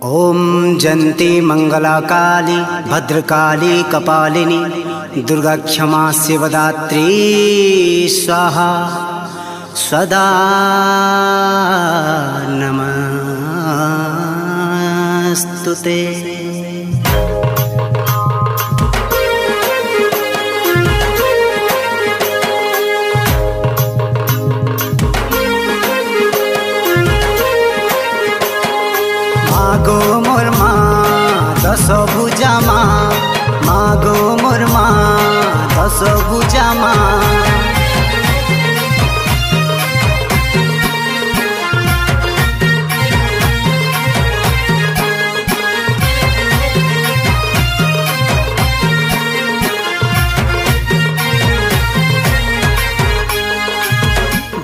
ओम जयंती मंगला काली भद्रकाली कपालिनी दुर्गा क्षमा शिवदात्री स्वाहा सदा नमस्तुते। मागो मोर माँ दस भुजा माँ, मागो मोर माँ दस भुजा माँ।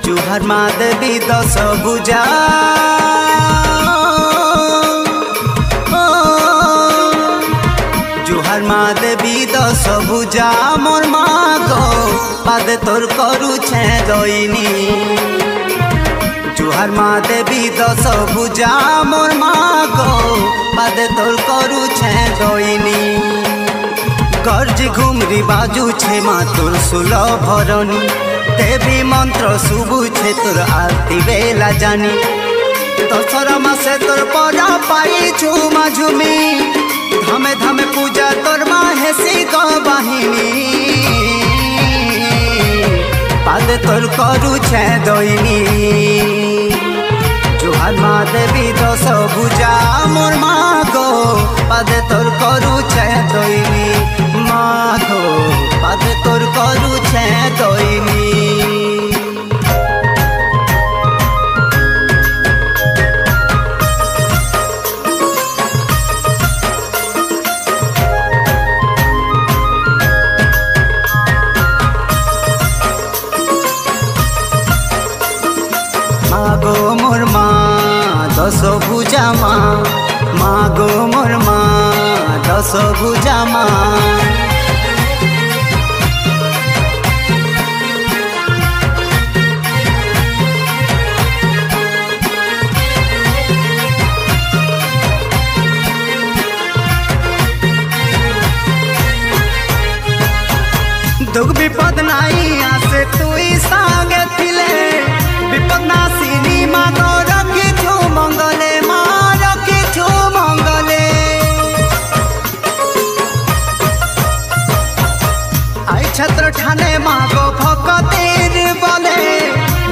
जुहर माँ देवी दस भुजा, जुहर माँ देवी दस भुजा मोर माँ गो पादे तोर करू छे दईनी। जुहर माँ देवी दस भुजा मोर माँ गो पादे तोर करू छे दईनी। गर्ज घुमरी बाजू छे माँ तोर सुलभ भरणी, देवी मंत्र शुभु छे तोर आरती बेला जानी। दशरा मासे तोर परा पाई झुमा झुमी, धमे धमे पूजा तोर माहेसी गो बाहिनी। पादे तोर करू छे दईनी। जुहर माँ देवी दस भुजा मोर माँ गो पादे तोर करू छे दईनी। माँ गो पादे तोर करू छे दईनी। मागो मोर माँ दस भुजा माँ, मागो मोर माँ दस भुजा माँ। दुख विपद नाई आसे तुई संगे थिले, विपद नासिनी माँ गो रखी छु मंगले, माँ रखी छु मंगले। आई छत्र ठाने माँ गो भक्तिर बले,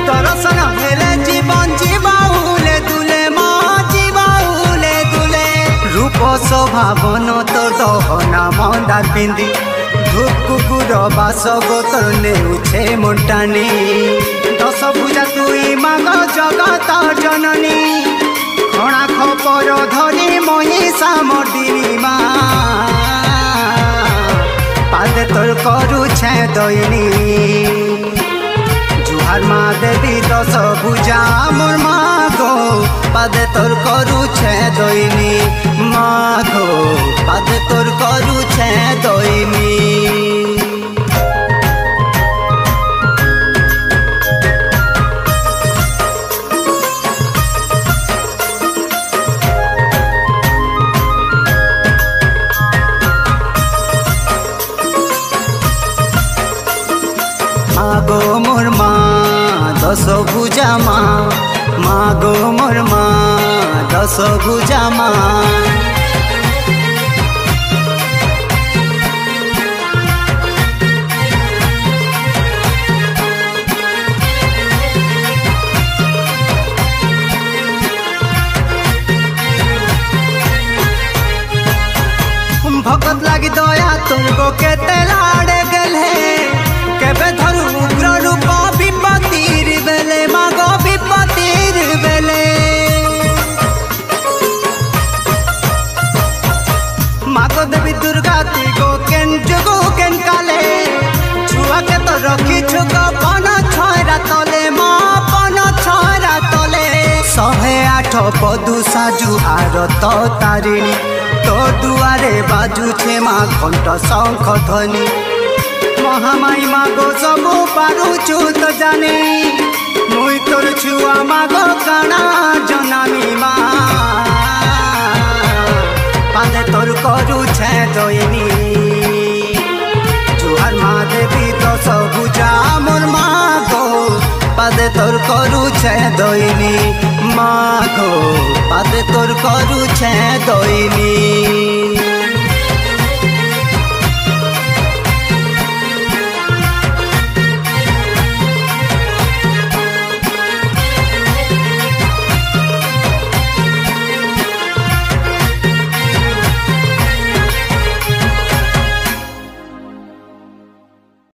दर्शन हेले जीवन जीवाउले दुले, माँ जीवाउले दुले। रूप स्वभावन तोर दहना मंदार पिंदी, धूप कुकुर बास गोतर नेउछे मुंटानी। दस भुजा तुई माग जगत जननी, खणा खपर धरी महिषा मर्दिनी माँ। पादे तोर करू छे दईनी। जुहर माँ देवी दस भुजा मोर माँ गो पादे तोर करू छे दईनी। माँ गो पादे तोर करू छे दईनी। मागो मोर माँ दस भुजा माँ, मागो मोर माँ दस भुजा माँ। भगत लागी दया तोर गो केते लाड़े गेले, केबे धरू उग्र रूप विपत्तिर बेले, मागो विपत्तिर बेले। मागो देवी दुर्गा तुई गो केन जुगो केन काले, छुआ के तो रखी छु गो पन छयरा तले, माँ पन छयरा तले। 108 पदु साजु आरत तारिणी, तो दुआरे बाजू छे माँ घंट शंख ध्वनि। महामाई मागो सबु पारू छु तो जाने, मुई तोर छुआ मागो काना जनामी माँ। তোর করুছে দইনি জুহার মা দেবী দশ ভুজা মোর মা গো পাদে তোর করুছে দইনি মা গো পাদে তোর করুছে দইনি।